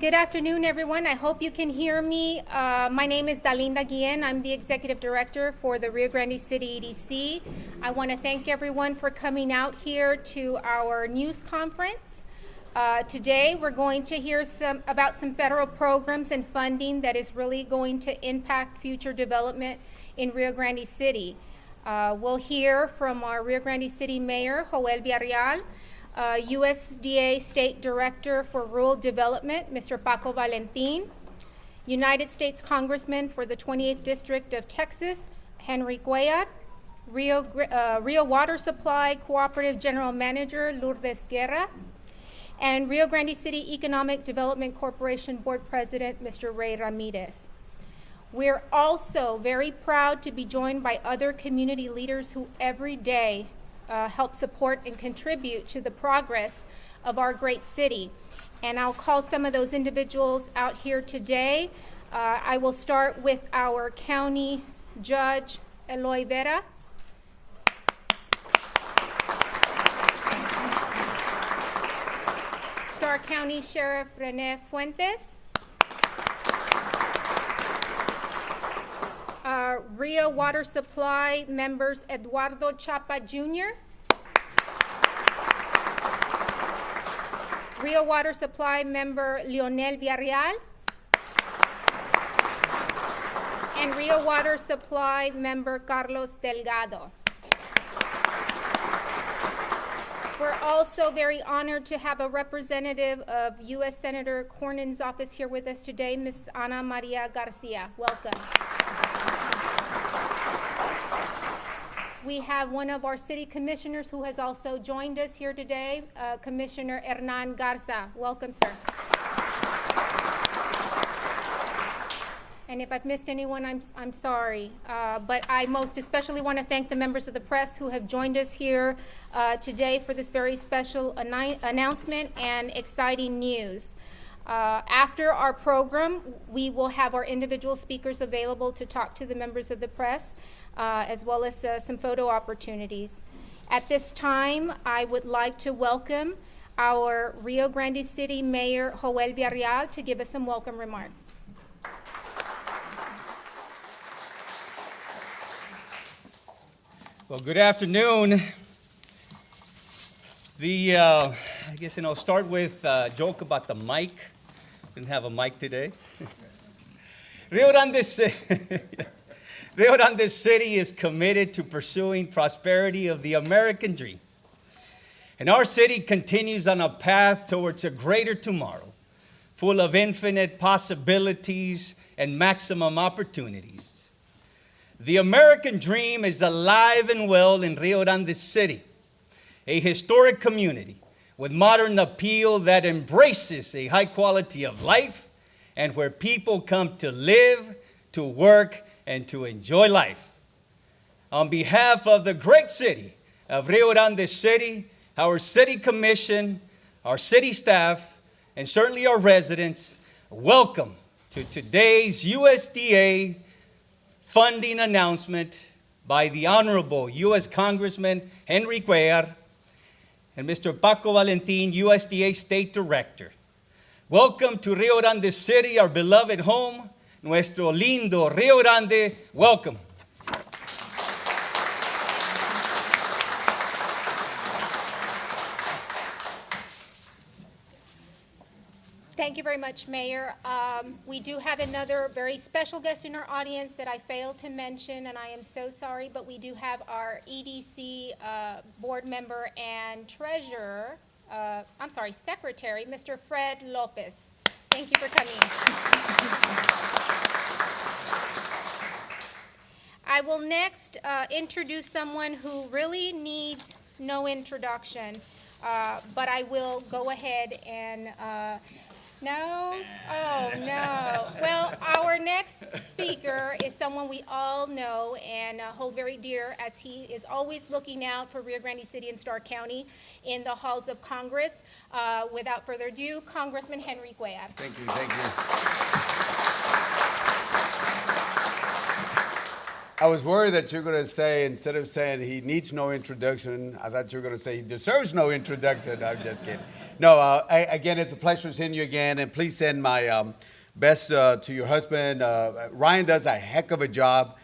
Good afternoon, everyone. I hope you can hear me. My name is Dalinda Guillen. I'm the Executive Director for the Rio Grande City EDC. I want to thank everyone for coming out here to our news conference. Today, we're going to hear about some federal programs and funding that is really going to impact future development in Rio Grande City. We'll hear from our Rio Grande City Mayor, Joel Villarreal, USDA State Director for Rural Development, Mr. Paco Valentin, United States Congressman for the 28th District of Texas, Henry Cuellar, Rio Water Supply Cooperative General Manager, Lourdes Guerra, and Rio Grande City Economic Development Corporation Board President, Mr. Ray Ramirez. We're also very proud to be joined by other community leaders who every day help support and contribute to the progress of our great city. And I'll call some of those individuals out here today. I will start with our County Judge, Eloy Vera. Star County Sheriff Rene Fuentes. Rio Water Supply members Eduardo Chapa Jr., Rio Water Supply member Leonel Villarreal, and Rio Water Supply member Carlos Delgado. We're also very honored to have a representative of U.S. Senator Cornyn's office here with us today, Ms. Ana Maria Garcia. Welcome. We have one of our city commissioners who has also joined us here today, Commissioner Hernan Garza. Welcome, sir. And if I've missed anyone, I'm sorry. But I most especially want to thank the members of the press who have joined us here today for this very special announcement and exciting news. After our program, we will have our individual speakers available to talk to the members of the press, as well as some photo opportunities. At this time, I would like to welcome our Rio Grande City Mayor, Joel Villarreal, to give us some welcome remarks. Well, good afternoon. I guess, start with a joke about the mic. Didn't have a mic today. Rio Grande City is committed to pursuing prosperity of the American dream. And our city continues on a path towards a greater tomorrow, full of infinite possibilities and maximum opportunities. The American dream is alive and well in Rio Grande City, a historic community with modern appeal that embraces a high quality of life and where people come to live, to work, and to enjoy life. On behalf of the great city of Rio Grande City, our city commission, our city staff, and certainly our residents, welcome to today's USDA funding announcement by the Honorable U.S. Congressman Henry Cuellar and Mr. Paco Valentin, USDA State Director. Welcome to Rio Grande City, our beloved home, nuestro lindo Rio Grande. Welcome. Thank you very much, Mayor. We do have another very special guest in our audience that I failed to mention, and I am so sorry, but we do have our EDC board member and secretary, Mr. Fred Lopez. Thank you for coming. I will next introduce someone who really needs no introduction, but I will go ahead and no? Oh, no. Well, our next speaker is someone we all know and hold very dear, as he is always looking out for Rio Grande City and Star County in the halls of Congress. Without further ado, Congressman Henry Cuellar. Thank you, thank you. I was worried that you're going to say, instead of saying he needs no introduction, I thought you were going to say he deserves no introduction. I'm just kidding. No, again, it's a pleasure seeing you again, and please send my best to your husband. Ryan does a heck of a job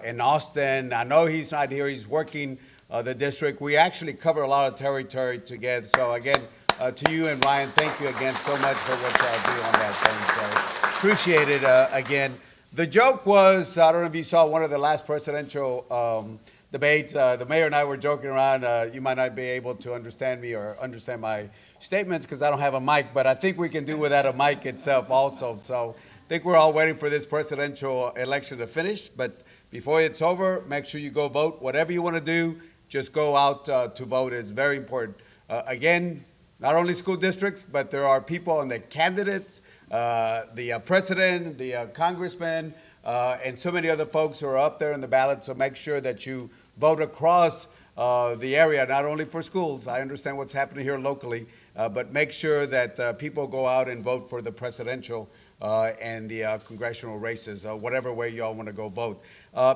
in Austin. I know he's not here. He's working the district. We actually cover a lot of territory together. So again, to you and Ryan, thank you again so much for what y'all do on that thing. So appreciate it again. The joke was, I don't know if you saw one of the last presidential debates. The mayor and I were joking around. You might not be able to understand me or understand my statements because I don't have a mic, but I think we can do without a mic itself also. So I think we're all waiting for this presidential election to finish. But before it's over, make sure you go vote. Whatever you want to do, just go out to vote. It's very important. Again, not only school districts, but there are people on the candidates, the president, the congressman, and so many other folks who are up there in the ballot. So make sure that you vote across the area, not only for schools. I understand what's happening here locally, but make sure that people go out and vote for the presidential and the congressional races, whatever way you all want to go vote.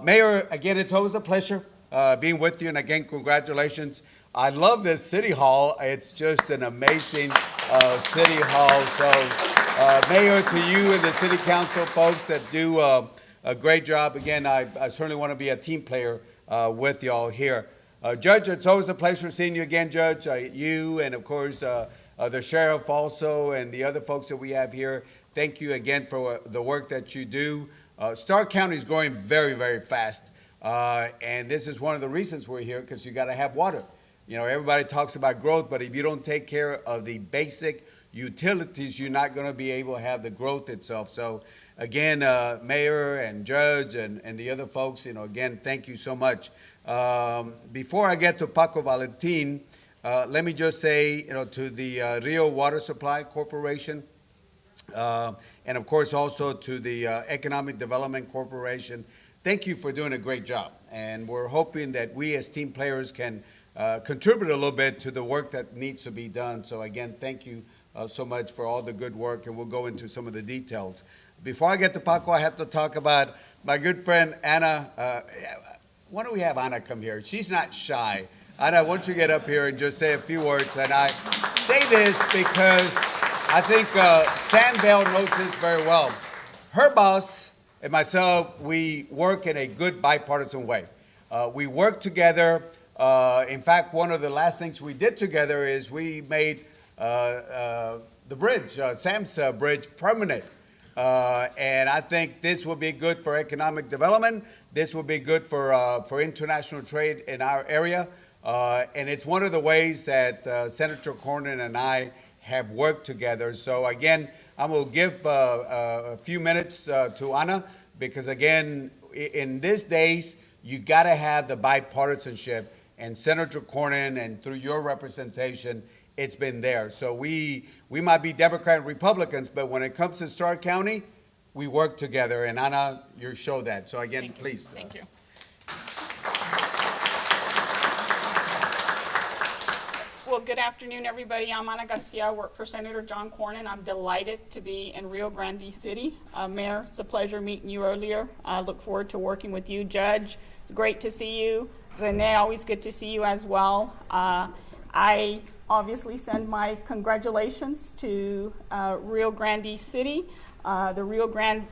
Mayor, again, it's always a pleasure being with you, and again, congratulations. I love this city hall. It's just an amazing city hall. So, Mayor, to you and the city council folks that do a great job. Again, I certainly want to be a team player with y'all here. Judge, it's always a pleasure seeing you again, Judge. You and, of course, the sheriff also and the other folks that we have here. Thank you again for the work that you do. Stark County is growing very, very fast. And this is one of the reasons we're here, because you got to have water. You know, everybody talks about growth, but if you don't take care of the basic utilities, you're not going to be able to have the growth itself. So again, Mayor and Judge and the other folks, you know, again, thank you so much. Before I get to Paco Valentin, let me just say, you know, to the Rio Water Supply Corporation, and of course also to the Economic Development Corporation, thank you for doing a great job. And we're hoping that we as team players can contribute a little bit to the work that needs to be done. So again, thank you so much for all the good work, and we'll go into some of the details. Before I get to Paco, I have to talk about my good friend Anna. Why don't we have Anna come here? She's not shy. Anna, why don't you get up here and just say a few words? And I say this because I think Sam Bell knows this very well. Her boss and myself, we work in a good bipartisan way. We work together. In fact, one of the last things we did together is we made the bridge, Sam's bridge, permanent. And I think this will be good for economic development. This will be good for international trade in our area. And it's one of the ways that Senator Cornyn and I have worked together. So again, I'm going to give a few minutes to Anna, because again, in these days, you got to have the bipartisanship. And Senator Cornyn, and through your representation, it's been there. So we might be Democrat and Republicans, but when it comes to Stark County, we work together. And Anna, you show that. So again, please. Thank you. Well, good afternoon, everybody. I'm Ana Garcia. I work for Senator John Cornyn. I'm delighted to be in Rio Grande City. Mayor, it's a pleasure meeting you earlier. I look forward to working with you. Judge, it's great to see you. Renee, always good to see you as well. I obviously send my congratulations to Rio Grande City, the Rio Grande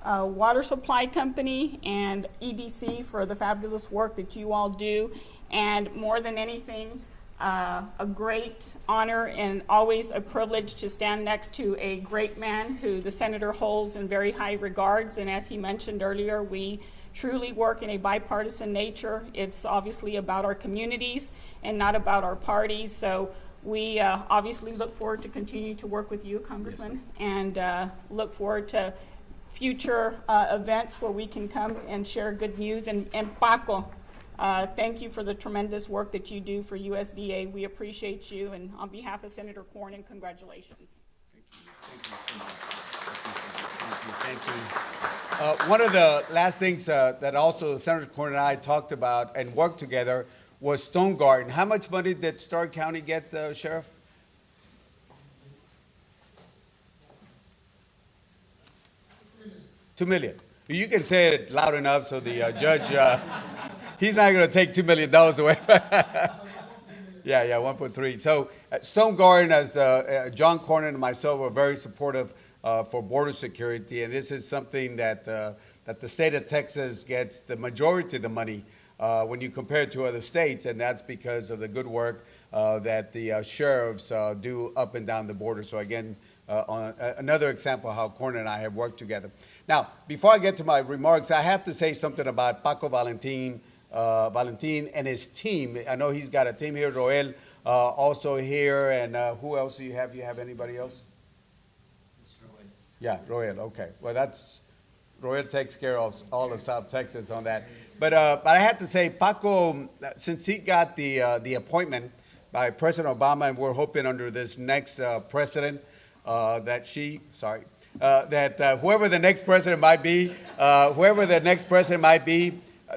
Water Supply Company, and EDC for the fabulous work that you all do. And more than anything, a great honor and always a privilege to stand next to a great man who the senator holds in very high regards. And as he mentioned earlier, we truly work in a bipartisan nature. It's obviously about our communities and not about our parties. So we obviously look forward to continue to work with you, Congressman, and look forward to future events where we can come and share good news. And Paco, thank you for the tremendous work that you do for USDA. We appreciate you. And on behalf of Senator Cornyn, congratulations. Thank you so much. Thank you. One of the last things that also Senator Cornyn and I talked about and worked together was Stone Garden. How much money did Stark County get, Sheriff? $2 million. You can say it loud enough so the judge, he's not going to take $2 million away. Yeah, 1.3. So Stone Garden, as John Cornyn and myself, are very supportive for border security, and this is something that that the state of Texas gets the majority of the money when you compare it to other states, and that's because of the good work that the sheriffs do up and down the border. So again, on another example of how Cornyn and I have worked together. Now, before I get to my remarks, I have to say something about Paco Valentin and his team. I know he's got a team here. Roel also here, and who else do you have? You have anybody else? Yeah, Roel. Okay. Well, that's Roel takes care of all of South Texas on that. But I have to say, Paco, since he got the appointment by President Obama, and we're hoping under this next president that whoever the next president might be,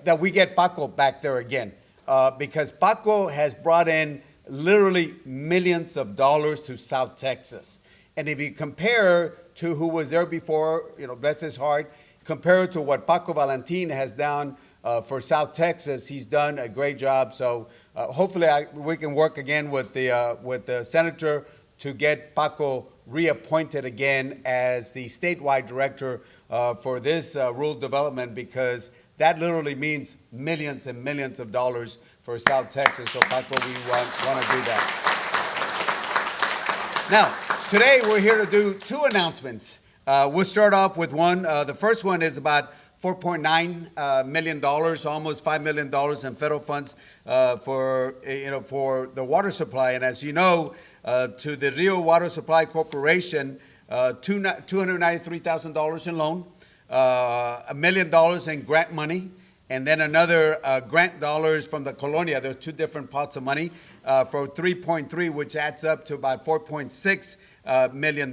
that we get Paco back there again, because Paco has brought in literally millions of dollars to South Texas. And if you compare to who was there before, bless his heart, compared to what Paco Valentin has done for South Texas, he's done a great job. So hopefully we can work again with the senator to get Paco reappointed again as the statewide director for this rural development, because that literally means millions and millions of dollars for South Texas. So Paco, we want to do that. Now, today we're here to do two announcements. We'll start off with one. The first one is about $4.9 million, almost $5 million in federal funds for the water supply. And as you know, to the Rio Water Supply Corporation, $293,000 in loan, $1 million in grant money, and then another grant dollars from the Colonia. There's two different pots of money for 3.3, which adds up to about $4.6 million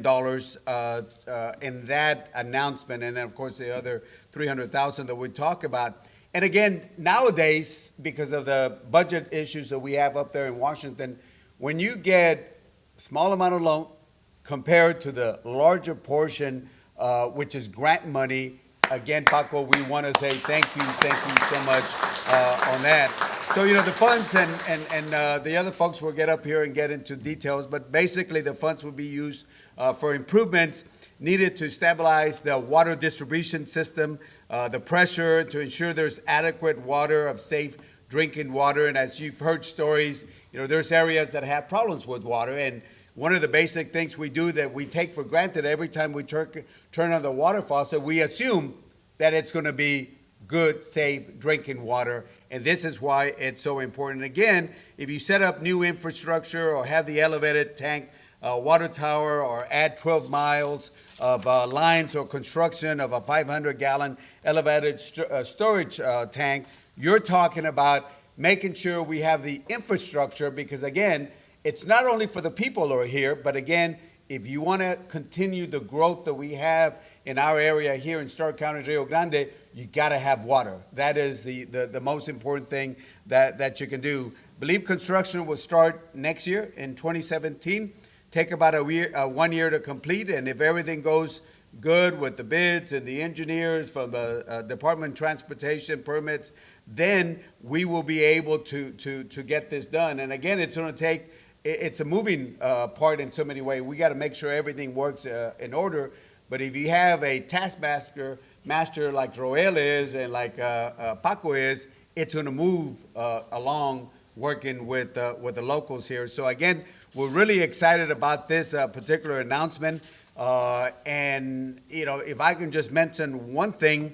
in that announcement. And then, of course, the other $300,000 that we talk about. And again, nowadays, because of the budget issues that we have up there in Washington, when you get a small amount of loan compared to the larger portion, which is grant money, again, Paco, we want to say thank you so much on that. So, the funds and the other folks will get up here and get into details, but basically the funds will be used for improvements needed to stabilize the water distribution system, the pressure to ensure there's adequate water of safe drinking water. And as you've heard stories, there's areas that have problems with water. And one of the basic things we do that we take for granted every time we turn on the water faucet, we assume that it's going to be good, safe drinking water. And this is why it's so important. Again, if you set up new infrastructure or have the elevated tank water tower or add 12 miles of lines or construction of a 500-gallon elevated storage tank, you're talking about making sure we have the infrastructure, because again, it's not only for the people who are here, but again, if you want to continue the growth that we have in our area here in Stark County, Rio Grande, you got to have water. That is the most important thing that you can do. Believe construction will start next year in 2017. Take about 1 year to complete, and if everything goes good with the bids and the engineers from the Department of Transportation permits, then we will be able to get this done. And again, it's going to take, it's a moving part in so many ways. We got to make sure everything works in order. But if you have a taskmaster like Roel is and like Paco is, it's going to move along working with the locals here. So again, we're really excited about this particular announcement. And if I can just mention one thing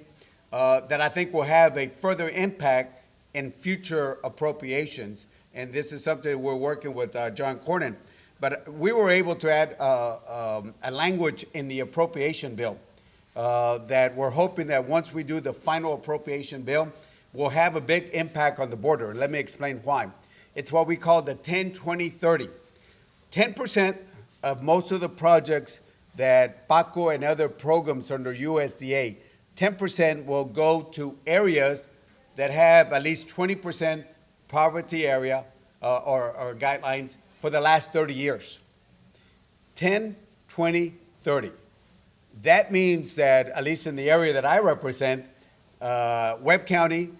that I think will have a further impact in future appropriations, and this is something we're working with John Cornyn. But we were able to add a language in the appropriation bill that we're hoping that once we do the final appropriation bill, will have a big impact on the border. Let me explain why. It's what we call the 10-20-30. 10% of most of the projects that Paco and other programs under USDA, 10% will go to areas that have at least 20% poverty area or guidelines for the last 30 years. 10, 20, 30. That means that, at least in the area that I represent, Webb County,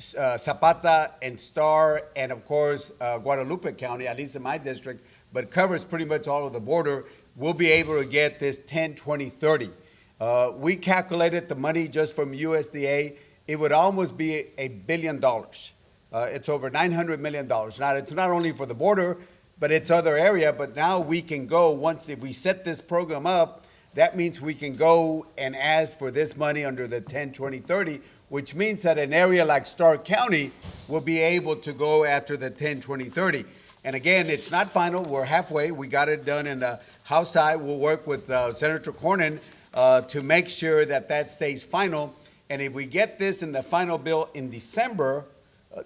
Zapata and Star, and of course, Guadalupe County, at least in my district, but covers pretty much all of the border, we'll be able to get this 10, 20, 30. We calculated the money just from USDA, it would almost be $1 billion. It's over $900 million. Now, it's not only for the border, but it's other area, but now we can go, once if we set this program up, that means we can go and ask for this money under the 10, 20, 30, which means that an area like Stark County will be able to go after the 10, 20, 30. And again, it's not final. We're halfway. We got it done in the House side. We'll work with Senator Cornyn to make sure that that stays final. And if we get this in the final bill in December,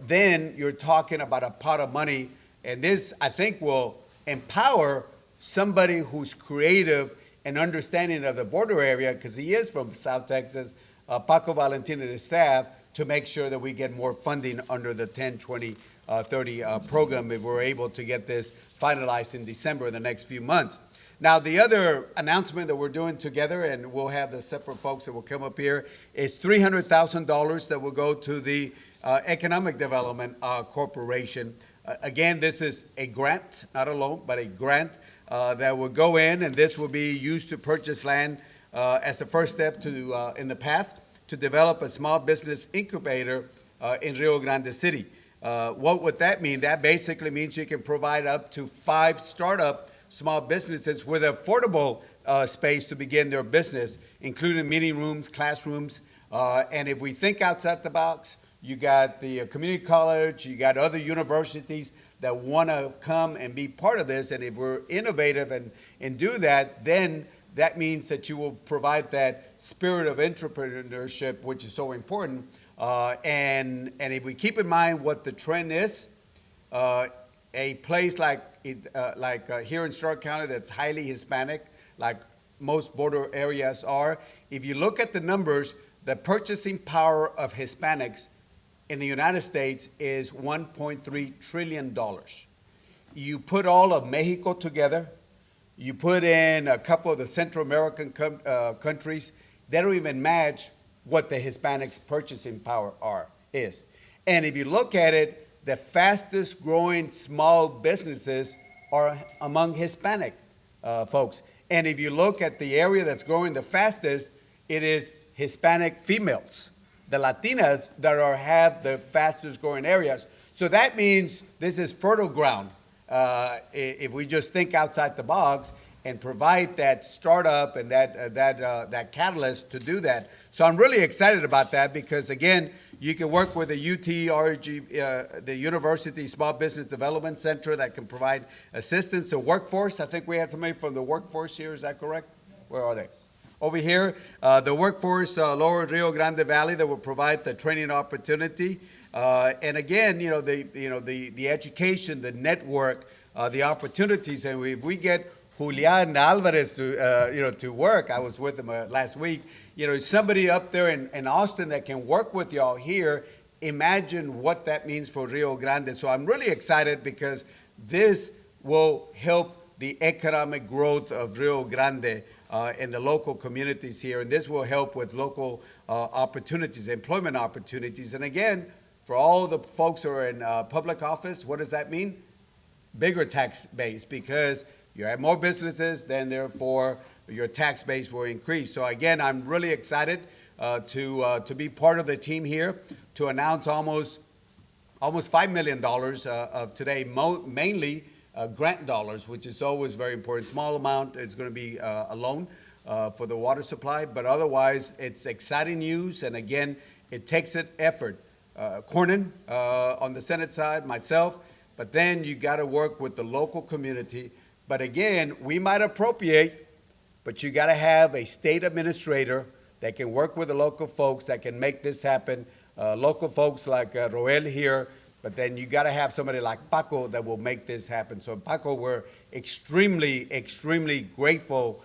then you're talking about a pot of money. And this, I think, will empower somebody who's creative and understanding of the border area, because he is from South Texas, Paco Valentin and his staff, to make sure that we get more funding under the 10, 20, 30 program if we're able to get this finalized in December in the next few months. Now, the other announcement that we're doing together, and we'll have the separate folks that will come up here, is $300,000 that will go to the Economic Development Corporation. Again, this is a grant, not a loan, but a grant that will go in, and this will be used to purchase land as the first step to in the path to develop a small business incubator in Rio Grande City. What would that mean? That basically means you can provide up to 5 startup small businesses with affordable space to begin their business, including meeting rooms, classrooms, and if we think outside the box, you got the community college, you got other universities that want to come and be part of this. And if we're innovative and do that, then that means that you will provide that spirit of entrepreneurship, which is so important. And if we keep in mind what the trend is, a place like here in Stark County that's highly Hispanic, like most border areas are, if you look at the numbers, the purchasing power of Hispanics in the United States is $1.3 trillion. You put all of Mexico together, you put in a couple of the Central American countries, they don't even match what the Hispanics' purchasing power is. And if you look at it, the fastest growing small businesses are among Hispanic folks. And if you look at the area that's growing the fastest, it is Hispanic females, the Latinas that have the fastest growing areas. So that means this is fertile ground if we just think outside the box and provide that startup and that catalyst to do that. So I'm really excited about that because, again, you can work with the the University Small Business Development Center that can provide assistance to workforce. I think we had somebody from the workforce here, is that correct? Where are they? Over here, the workforce, Lower Rio Grande Valley, that will provide the training opportunity. And again, the education, the network, the opportunities, and if we get Julian Alvarez to work. I was with him last week. Somebody up there in Austin that can work with y'all here. Imagine what that means for Rio Grande. So I'm really excited because this will help the economic growth of Rio Grande and the local communities here. And this will help with local opportunities, employment opportunities. And again, for all the folks who are in public office, what does that mean? Bigger tax base, because you have more businesses, then therefore your tax base will increase. So again, I'm really excited to be part of the team here to announce almost $5 million of today, mainly grant dollars, which is always very important. Small amount is going to be a loan for the water supply, but otherwise it's exciting news. And again, it takes an effort. Cornyn on the Senate side, myself, but then you got to work with the local community. But again, we might appropriate, but you got to have a state administrator that can work with the local folks that can make this happen. Local folks like Roel here, but then you got to have somebody like Paco that will make this happen. So Paco, we're extremely, extremely grateful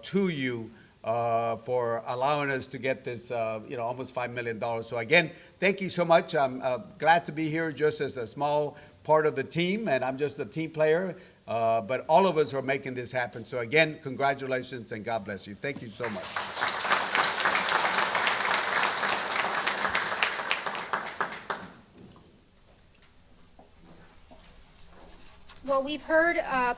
to you for allowing us to get this, almost $5 million. So again, thank you so much. I'm glad to be here just as a small part of the team, and I'm just a team player. But all of us are making this happen. So again, congratulations and God bless you. Thank you so much. Well, we've heard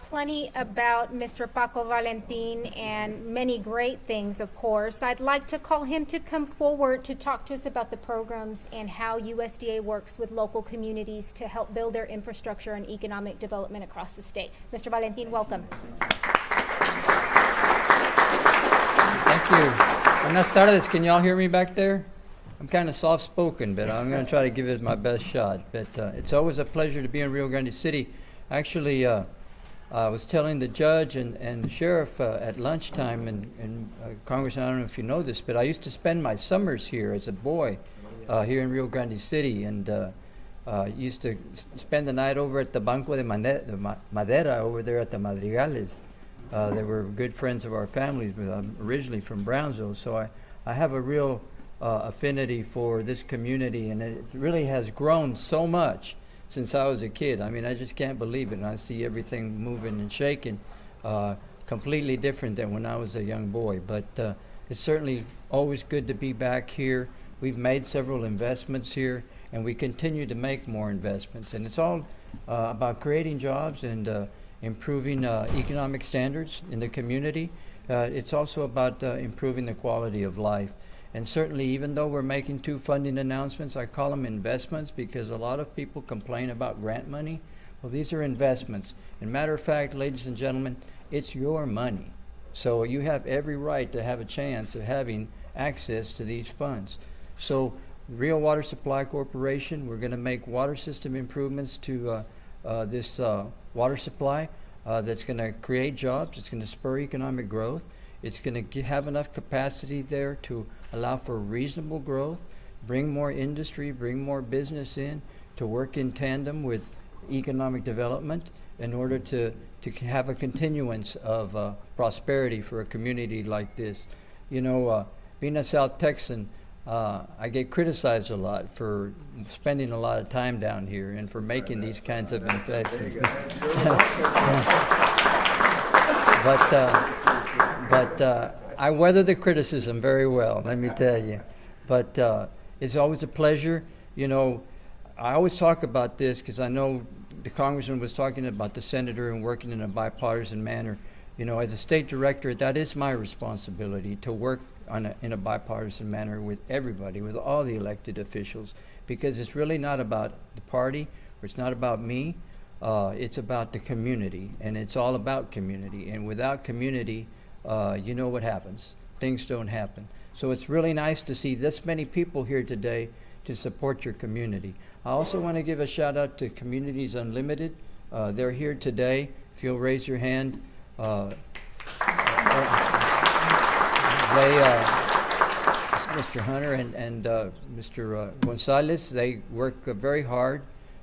plenty about Mr. Paco Valentin and many great things, of course. I'd like to call him to come forward to talk to us about the programs and how USDA works with local communities to help build their infrastructure and economic development across the state. Mr. Valentin, welcome. Thank you. Buenas tardes. Can y'all hear me back there? I'm kind of soft-spoken, but I'm going to try to give it my best shot. But it's always a pleasure to be in Rio Grande City. Actually, I was telling the judge and the sheriff at lunchtime, and Congressman, I don't know if you know this, but I used to spend my summers here as a boy here in Rio Grande City, and used to spend the night over at the Banco de Madera over there at the Madrigales. They were good friends of our families, but I'm originally from Brownsville, so I have a real affinity for this community, and it really has grown so much since I was a kid. I mean, I just can't believe it, and I see everything moving and shaking, completely different than when I was a young boy. But it's certainly always good to be back here. We've made several investments here, and we continue to make more investments, and it's all about creating jobs and improving economic standards in the community. It's also about improving the quality of life. And certainly, even though we're making 2 funding announcements, I call them investments because a lot of people complain about grant money. Well, these are investments. And matter of fact, ladies and gentlemen, it's your money. So you have every right to have a chance of having access to these funds. So Rio Water Supply Corporation, we're going to make water system improvements to this water supply that's going to create jobs. It's going to spur economic growth. It's going to have enough capacity there to allow for reasonable growth, bring more industry, bring more business in, to work in tandem with economic development in order to have a continuance of prosperity for a community like this. You know, being a South Texan, I get criticized a lot for spending a lot of time down here and for making these kinds of investments. But I weather the criticism very well, let me tell you. But it's always a pleasure. You know, I always talk about this because I know the congressman was talking about the senator and working in a bipartisan manner. You know, as a state director, that is my responsibility to work in a bipartisan manner with everybody, with all the elected officials, because it's really not about the party, or it's not about me. It's about the community, and it's all about community. And without community, you know what happens. Things don't happen. So it's really nice to see this many people here today to support your community. I also want to give a shout out to Communities Unlimited. They're here today. If you'll raise your hand. Mr. Hunter and Mr. Gonzalez, they work very hard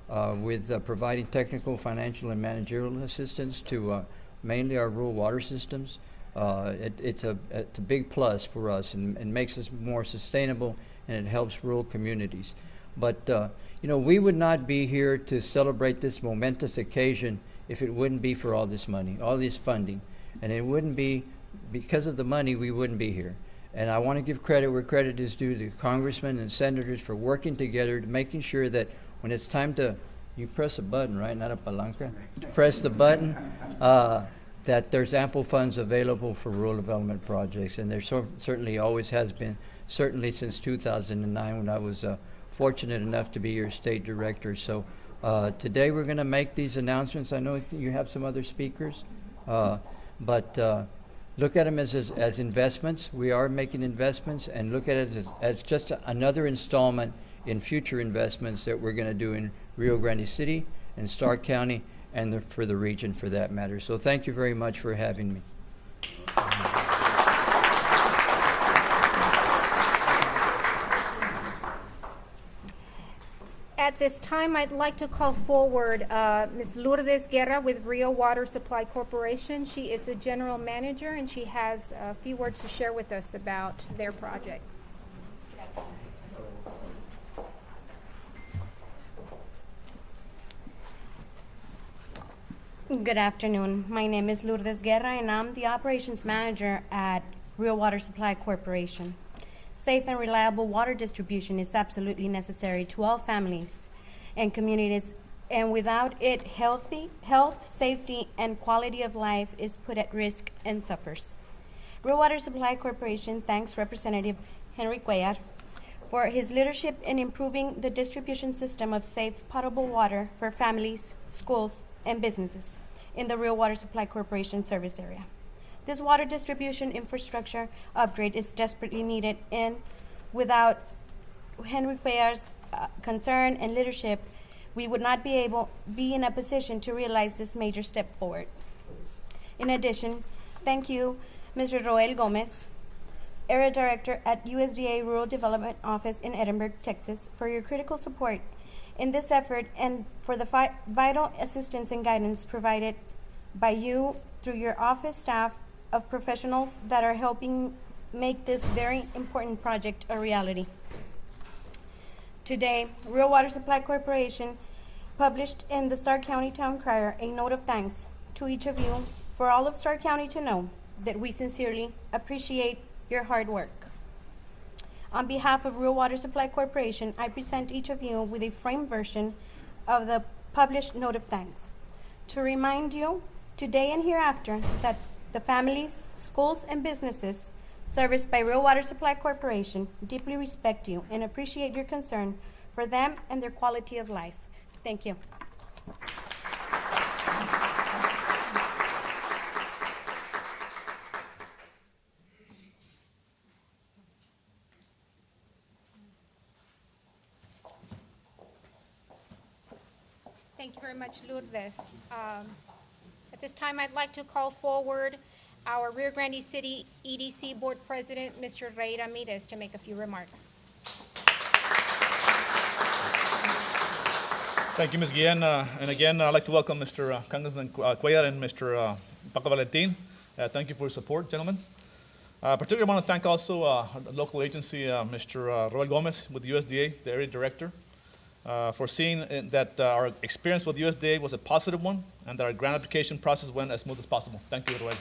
with providing technical, financial, and managerial assistance to mainly our rural water systems. It's a big plus for us and makes us more sustainable, and it helps rural communities. But you know, we would not be here to celebrate this momentous occasion if it wouldn't be for all this money, all this funding. And it wouldn't be, because of the money, we wouldn't be here. And I want to give credit where credit is due to congressmen and senators for working together to making sure that when it's time to, you press a button, right, not a palanca, press the button, that there's ample funds available for rural development projects. And there certainly always has been, certainly since 2009 when I was fortunate enough to be your state director. So today we're going to make these announcements. I know you have some other speakers, but look at them as investments. We are making investments, and look at it as just another installment in future investments that we're going to do in Rio Grande City and Stark County and for the region for that matter. So thank you very much for having me. At this time, I'd like to call forward Ms. Lourdes Guerra with Rio Water Supply Corporation. She is the general manager, and she has a few words to share with us about their project. Good afternoon. My name is Lourdes Guerra, and I'm the operations manager at Rio Water Supply Corporation. Safe and reliable water distribution is absolutely necessary to all families and communities and without it, health, safety, and quality of life is put at risk and suffers. Real Water Supply Corporation thanks Representative Henry Cuellar for his leadership in improving the distribution system of safe potable water for families, schools, and businesses in the Real Water Supply Corporation service area. This water distribution infrastructure upgrade is desperately needed, and without Henry Cuellar's concern and leadership, we would not be in a position to realize this major step forward. In addition, thank you, Mr. Roel Gomez, Area Director at USDA Rural Development Office in Edinburgh, Texas, for your critical support in this effort and for the vital assistance and guidance provided by you through your office staff of professionals that are helping make this very important project a reality. Today, Real Water Supply Corporation published in the Starr County Town Crier a note of thanks to each of you for all of Starr County to know that we sincerely appreciate your hard work. On behalf of Real Water Supply Corporation, I present each of you with a framed version of the published note of thanks to remind you today and hereafter that the families, schools, and businesses serviced by Real Water Supply Corporation deeply respect you and appreciate your concern for them and their quality of life. Thank you. Thank you very much, Lourdes. At this time, I'd like to call forward our Rio Grande City EDC Board President, Mr. Ray Ramirez, to make a few remarks. Thank you, Ms. Guillen. And again, I'd like to welcome Mr. Congressman Cuellar and Mr. Paco Valentin. Thank you for your support, gentlemen. Particularly, I want to thank also our local agency, Mr. Roel Gomez with USDA, the area director, for seeing that our experience with USDA was a positive one and that our grant application process went as smooth as possible. Thank you, Roel.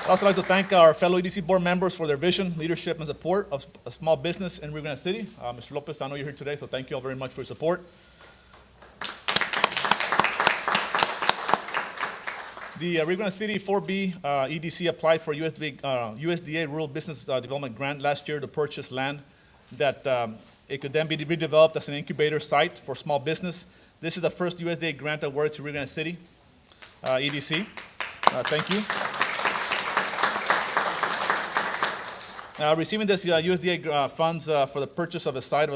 I'd also like to thank our fellow EDC board members for their vision, leadership, and support of a small business in Rio Grande City. Mr. Lopez, I know you're here today, so thank you all very much for your support. The Rio Grande City 4B EDC applied for USDA Rural Business Development Grant last year to purchase land that it could then be redeveloped as an incubator site for small business. This is the first USDA grant awarded to Rio Grande City EDC. Thank you. Receiving this USDA funds for the purchase of a site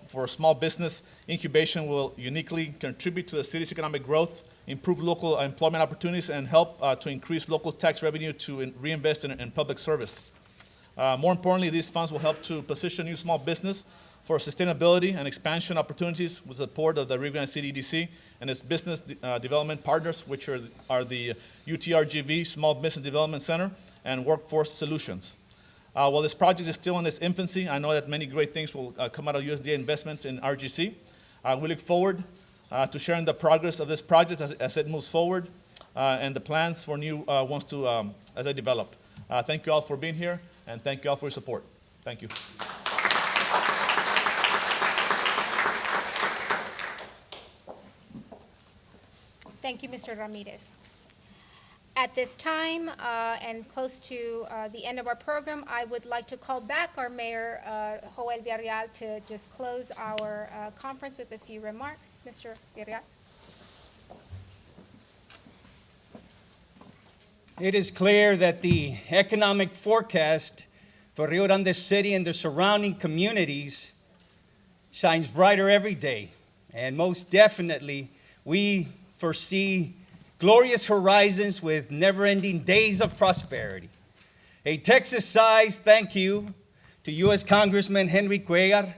for small business incubation will uniquely contribute to the city's economic growth, improve local employment opportunities, and help to increase local tax revenue to reinvest in public service. More importantly, these funds will help to position new small business for sustainability and expansion opportunities with support of the Rio Grande City EDC and its business development partners, which are the UTRGV Small Business Development Center and Workforce Solutions. While this project is still in its infancy, I know that many great things will come out of USDA investment in RGC. We look forward to sharing the progress of this project as it moves forward and the plans for new ones as they develop. Thank you all for being here, and thank you all for your support. Thank you. Thank you, Mr. Ramirez. At this time, and close to the end of our program, I would like to call back our Mayor, Joel Villarreal, to just close our conference with a few remarks. Mr. Villarreal. It is clear that the economic forecast for Rio Grande City and the surrounding communities shines brighter every day. And most definitely, we foresee glorious horizons with never-ending days of prosperity. A Texas-sized thank you to U.S. Congressman Henry Cuellar,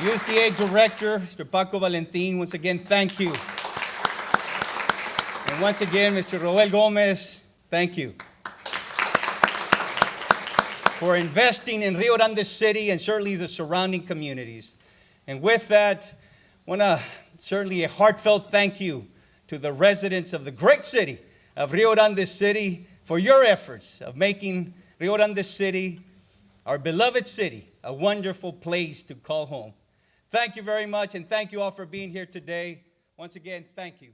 USDA Director, Mr. Paco Valentin, once again, thank you. And once again, Mr. Roel Gomez, thank you for investing in Rio Grande City and certainly the surrounding communities. And with that, I want to certainly a heartfelt thank you to the residents of the great city of Rio Grande City for your efforts of making Rio Grande City, our beloved city, a wonderful place to call home. Thank you very much, and thank you all for being here today. Once again, thank you.